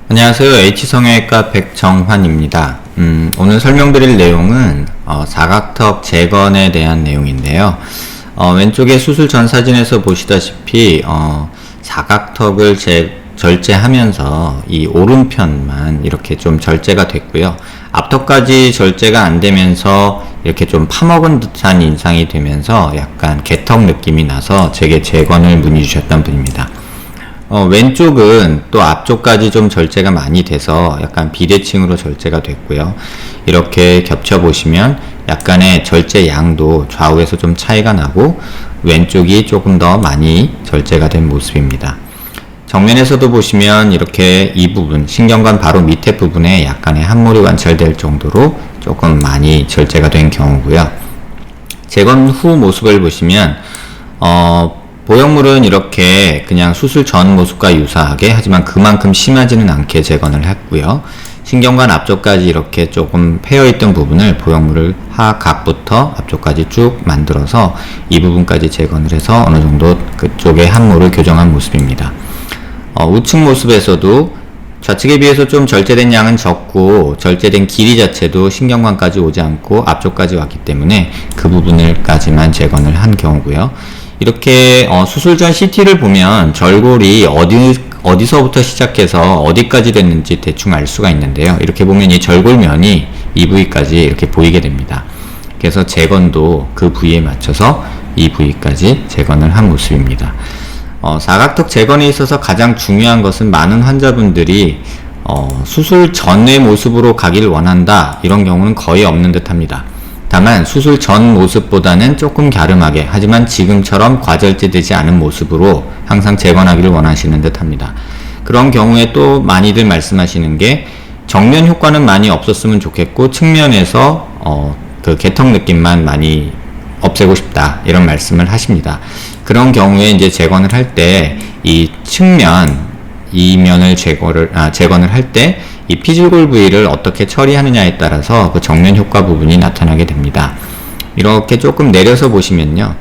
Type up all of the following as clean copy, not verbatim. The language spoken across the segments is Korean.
안녕하세요. H성형외과 백정환입니다. 오늘 설명드릴 내용은 사각턱 재건에 대한 내용인데요. 왼쪽에 수술 전 사진에서 보시다시피 사각턱을 절제하면서 이 오른편만 이렇게 좀 절제가 됐고요. 앞턱까지 절제가 안 되면서 이렇게 좀 파먹은 듯한 인상이 되면서 약간 개턱 느낌이 나서 제게 재건을 문의 주셨던 분입니다. 왼쪽은 또 앞쪽까지 좀 절제가 많이 돼서 약간 비대칭으로 절제가 됐고요. 이렇게 겹쳐보시면 약간의 절제 양도 좌우에서 좀 차이가 나고 왼쪽이 조금 더 많이 절제가 된 모습입니다. 정면에서도 보시면 이렇게 이 부분, 신경관 바로 밑에 부분에 약간의 함몰이 관찰될 정도로 조금 많이 절제가 된 경우고요. 재건 후 모습을 보시면 보형물은 이렇게 그냥 수술 전 모습과 유사하게 하지만 그만큼 심하지는 않게 재건을 했고요. 신경관 앞쪽까지 이렇게 조금 패여있던 부분을 보형물을 하각부터 앞쪽까지 쭉 만들어서 이 부분까지 재건을 해서 어느 정도 그쪽의 함몰을 교정한 모습입니다. 우측 모습에서도 좌측에 비해서 좀 절제된 양은 적고 절제된 길이 자체도 신경관까지 오지 않고 앞쪽까지 왔기 때문에 그 부분을까지만 재건을 한 경우고요. 이렇게 수술 전 CT를 보면 절골이 어디서부터 시작해서 어디까지 됐는지 대충 알 수가 있는데요. 이렇게 보면 이 절골면이 이 부위까지 이렇게 보이게 됩니다. 그래서 재건도 그 부위에 맞춰서 이 부위까지 재건을 한 모습입니다. 사각턱 재건에 있어서 가장 중요한 것은 많은 환자분들이 수술 전의 모습으로 가기를 원한다, 이런 경우는 거의 없는 듯 합니다. 다만 수술 전 모습보다는 조금 갸름하게, 하지만 지금처럼 과절제되지 않은 모습으로 항상 재건하기를 원하시는 듯 합니다. 그런 경우에 또 많이들 말씀하시는 게 정면 효과는 많이 없었으면 좋겠고 측면에서 그 개턱 느낌만 많이 없애고 싶다, 이런 말씀을 하십니다. 그런 경우에 이제 재건을 할 때 이 측면, 이 면을 재건을 할 때 이 피줄골 부위를 어떻게 처리하느냐에 따라서 그 정면 효과 부분이 나타나게 됩니다. 이렇게 조금 내려서 보시면요,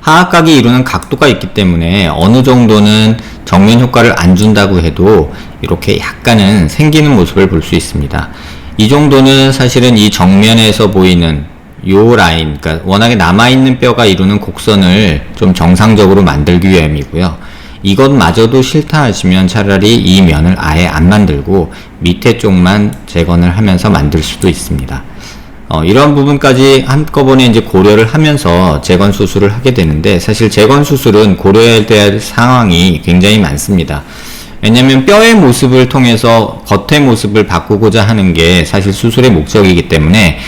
하악각이 이루는 각도가 있기 때문에 어느 정도는 정면 효과를 안 준다고 해도 이렇게 약간은 생기는 모습을 볼 수 있습니다. 이 정도는 사실은 이 정면에서 보이는 요 라인, 그러니까 워낙에 남아있는 뼈가 이루는 곡선을 좀 정상적으로 만들기 위함이고요. 이것마저도 싫다 하시면 차라리 이 면을 아예 안 만들고 밑에 쪽만 재건을 하면서 만들 수도 있습니다. 이런 부분까지 한꺼번에 이제 고려를 하면서 재건 수술을 하게 되는데, 사실 재건 수술은 고려해야 될 상황이 굉장히 많습니다. 왜냐면 뼈의 모습을 통해서 겉의 모습을 바꾸고자 하는 게 사실 수술의 목적이기 때문에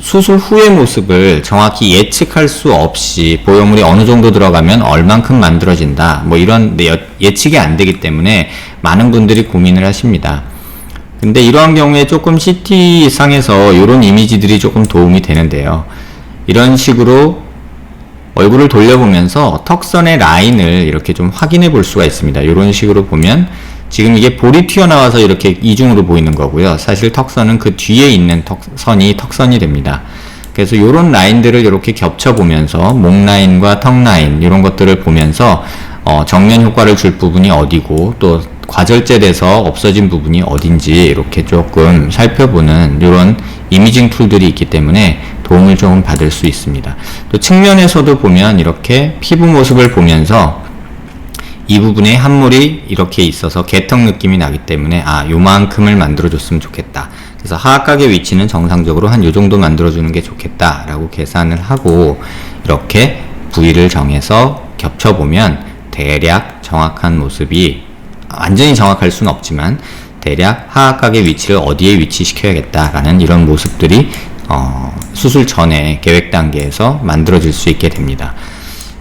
수술 후의 모습을 정확히 예측할 수 없이 보형물이 어느 정도 들어가면 얼만큼 만들어진다, 뭐 이런 예측이 안 되기 때문에 많은 분들이 고민을 하십니다. 근데 이러한 경우에 조금 CT 상에서 이런 이미지들이 조금 도움이 되는데요. 이런 식으로 얼굴을 돌려보면서 턱선의 라인을 이렇게 좀 확인해 볼 수가 있습니다. 이런 식으로 보면 지금 이게 볼이 튀어나와서 이렇게 이중으로 보이는 거고요. 사실 턱선은 그 뒤에 있는 선이 턱선이 됩니다. 그래서 이런 라인들을 이렇게 겹쳐보면서 목 라인과 턱 라인, 이런 것들을 보면서 정면 효과를 줄 부분이 어디고 또 과절제돼서 없어진 부분이 어딘지 이렇게 조금 살펴보는 이런 이미징 툴들이 있기 때문에 도움을 조금 받을 수 있습니다. 또 측면에서도 보면 이렇게 피부 모습을 보면서 이 부분에 함몰이 이렇게 있어서 개턱 느낌이 나기 때문에 요만큼을 만들어줬으면 좋겠다. 그래서 하악각의 위치는 정상적으로 한 요정도 만들어주는 게 좋겠다 라고 계산을 하고 이렇게 부위를 정해서 겹쳐보면 대략 정확한 모습이, 완전히 정확할 수는 없지만 대략 하악각의 위치를 어디에 위치시켜야겠다라는 이런 모습들이 수술 전에 계획 단계에서 만들어질 수 있게 됩니다.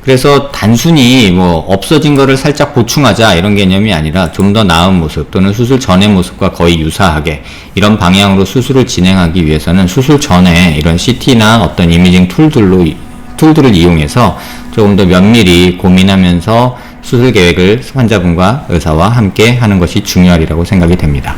그래서 단순히 뭐 없어진 거를 살짝 보충하자 이런 개념이 아니라 좀 더 나은 모습 또는 수술 전의 모습과 거의 유사하게 이런 방향으로 수술을 진행하기 위해서는 수술 전에 이런 CT나 어떤 이미징 툴들을 이용해서 조금 더 면밀히 고민하면서 수술 계획을 환자분과 의사와 함께 하는 것이 중요하리라고 생각이 됩니다.